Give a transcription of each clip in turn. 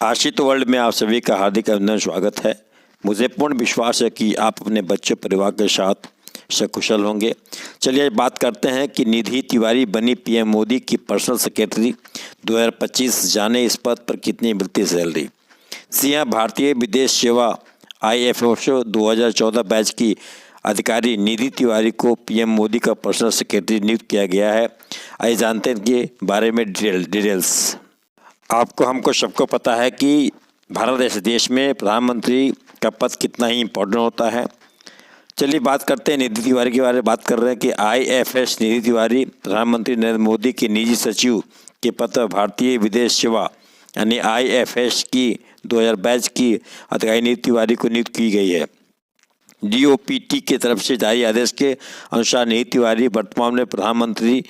आशित world में आप सभी का हार्दिक अभिनंदन स्वागत है। मुझे पूर्ण विश्वास है कि आप अपने बच्चे परिवार के साथ सकुशल होंगे। चलिए आज बात करते हैं कि निधि तिवारी बनी पीएम मोदी की पर्सनल सेक्रेटरी 2025। जाने इस पद पर कितनी मिलती सैलरी। जी हाँ, भारतीय विदेश सेवा IFSO 2014 बैच की अधिकारी निधि तिवारी को पीएम मोदी का पर्सनल सेक्रेटरी नियुक्त किया गया है। आइए जानते हैं इनके बारे में डिटेल्स। आपको हमको सबको पता है कि भारत जैसे देश में प्रधानमंत्री का पद कितना ही इम्पोर्टेंट होता है। चलिए बात करते हैं निधि तिवारी के बारे में। बात कर रहे हैं कि IFS निधि तिवारी प्रधानमंत्री नरेंद्र मोदी के निजी सचिव के पद पर भारतीय विदेश सेवा यानी IFS की 2000 बैच की अधिकारी निधि तिवारी को नियुक्त की गई है। DOPT की तरफ से जारी आदेश के अनुसार निधि तिवारी वर्तमान में प्रधानमंत्री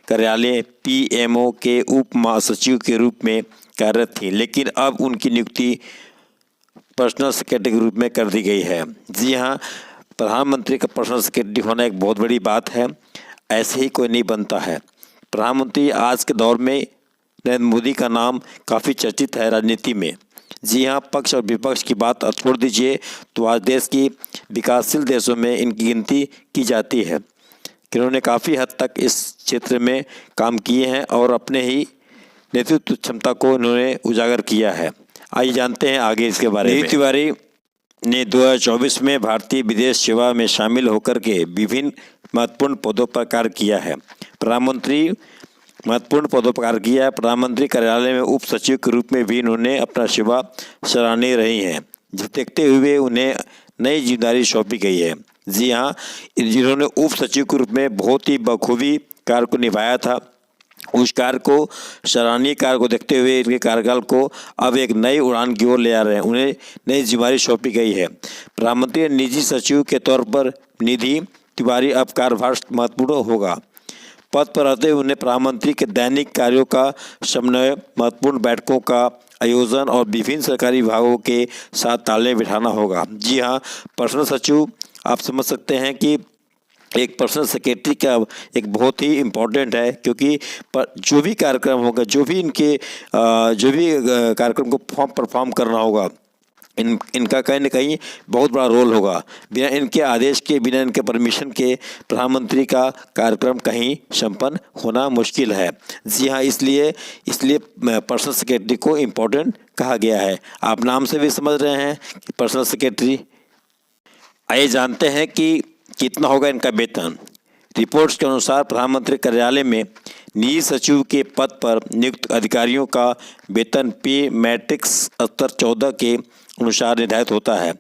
कार्यालय PMO के उप महासचिव के रूप में कार्यरत थी, लेकिन अब उनकी नियुक्ति पर्सनल सेक्रेटरी के रूप में कर दी गई है। जी हाँ, प्रधानमंत्री का पर्सनल सेक्रेटरी होना एक बहुत बड़ी बात है। ऐसे ही कोई नहीं बनता है। प्रधानमंत्री आज के दौर में नरेंद्र मोदी का नाम काफ़ी चर्चित है राजनीति में। जी हाँ, पक्ष और विपक्ष की बात छोड़ दीजिए तो आज देश की विकासशील देशों में इनकी गिनती की जाती है। इन्होंने काफ़ी हद तक इस क्षेत्र में काम किए हैं और अपने ही नेतृत्व क्षमता को इन्होंने उजागर किया है। आइए जानते हैं आगे इसके बारे में। निधि तिवारी ने 2024 में भारतीय विदेश सेवा में शामिल होकर के विभिन्न महत्वपूर्ण पदों पर कार्य किया है। प्रधानमंत्री कार्यालय में उप सचिव के रूप में भी इन्होंने अपना सेवा सराहनीय रही हैं, जिसे देखते हुए उन्हें नई जिम्मेदारी सौंपी गई है। जी हाँ, जिन्होंने उप सचिव के रूप में बहुत ही बखूबी कार्य को निभाया था, उस कार्य को सराहनीय कार्य को देखते हुए इनके कार्यकाल को अब एक नई उड़ान की ओर ले आ रहे हैं। उन्हें नई जिम्मेदारी सौंपी गई है। प्रधानमंत्री निजी सचिव के तौर पर निधि तिवारी अब कार्यभार महत्वपूर्ण होगा। पद पर रहते हुए उन्हें प्रधानमंत्री के दैनिक कार्यों का समन्वय, महत्वपूर्ण बैठकों का आयोजन और विभिन्न सरकारी विभागों के साथ तालमेल बिठाना होगा। जी हाँ, पर्सनल सचिव आप समझ सकते हैं कि एक पर्सनल सेक्रेटरी का एक बहुत ही इम्पोर्टेंट है, क्योंकि जो भी कार्यक्रम होगा, जो भी कार्यक्रम को परफॉर्म करना होगा, इनका कहीं ना कहीं बहुत बड़ा रोल होगा। बिना इनके आदेश के, बिना इनके परमिशन के प्रधानमंत्री का कार्यक्रम कहीं संपन्न होना मुश्किल है। जी हाँ, इसलिए पर्सनल सेक्रेटरी को इम्पोर्टेंट कहा गया है। आप नाम से भी समझ रहे हैं कि पर्सनल सेक्रेटरी। आइए जानते हैं कि कितना होगा इनका वेतन। रिपोर्ट्स के अनुसार प्रधानमंत्री कार्यालय में निजी सचिव के पद पर नियुक्त अधिकारियों का वेतन पे मैट्रिक्स स्तर 14 के अनुसार निर्धारित होता है।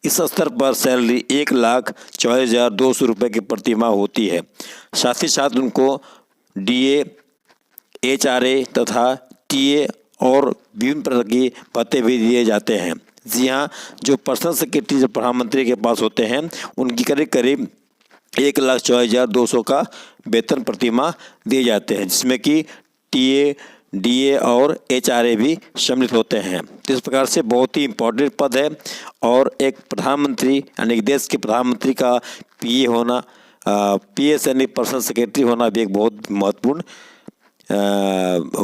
इस स्तर पर सैलरी 1,40,200 रुपये की प्रतिमाह होती है। साथ ही साथ उनको DA, HRA तथा TA और विभिन्न प्रकार के भत्ते भी दिए जाते हैं। जी हाँ, जो पर्सनल सेक्रेटरी जो प्रधानमंत्री के पास होते हैं, उनकी करीब 1,40,200 का वेतन प्रतिमाह दिए जाते हैं, जिसमें कि TA, DA और HRA भी सम्मिलित होते हैं। तो इस प्रकार से बहुत ही इम्पोर्टेंट पद है और एक प्रधानमंत्री यानी देश के प्रधानमंत्री का PA होना, PS यानी पर्सनल सेक्रेटरी होना भी एक बहुत महत्वपूर्ण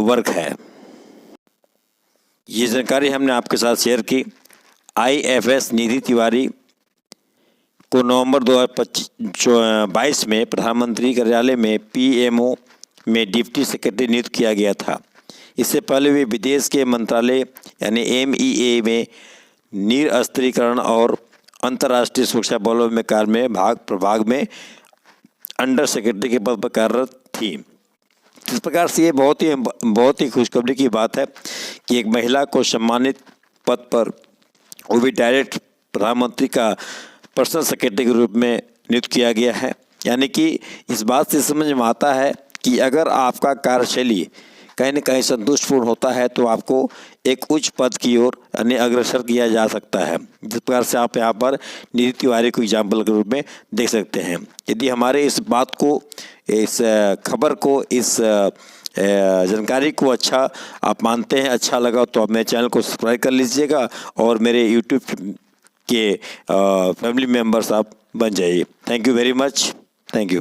वर्क है। ये जानकारी हमने आपके साथ शेयर की। IFS निधि तिवारी को नवंबर 2022 में प्रधानमंत्री कार्यालय में PMO में डिप्टी सेक्रेटरी नियुक्त किया गया था। इससे पहले वे विदेश के मंत्रालय यानी MEA में निरस्त्रीकरण और अंतर्राष्ट्रीय सुरक्षा बलों में कार्य में प्रभाग में अंडर सेक्रेटरी के पद पर कार्यरत थी। इस प्रकार से ये बहुत ही खुशखबरी की बात है कि एक महिला को सम्मानित पद पर, वो भी डायरेक्ट प्रधानमंत्री का पर्सनल सेक्रेटरी के रूप में नियुक्त किया गया है। यानी कि इस बात से समझ में आता है कि अगर आपका कार्यशैली कहीं न कहीं संतुष्टपूर्ण होता है तो आपको एक उच्च पद की ओर यानी अग्रसर किया जा सकता है। जिस प्रकार से आप यहाँ पर निधि तिवारी को एग्जाम्पल के रूप में देख सकते हैं। यदि हमारे इस बात को, इस खबर को, इस जानकारी को अच्छा आप मानते हैं, अच्छा लगा तो आप मेरे चैनल को सब्सक्राइब कर लीजिएगा और मेरे यूट्यूब के फैमिली मेम्बर्स आप बन जाइए। Thank you very much. Thank you.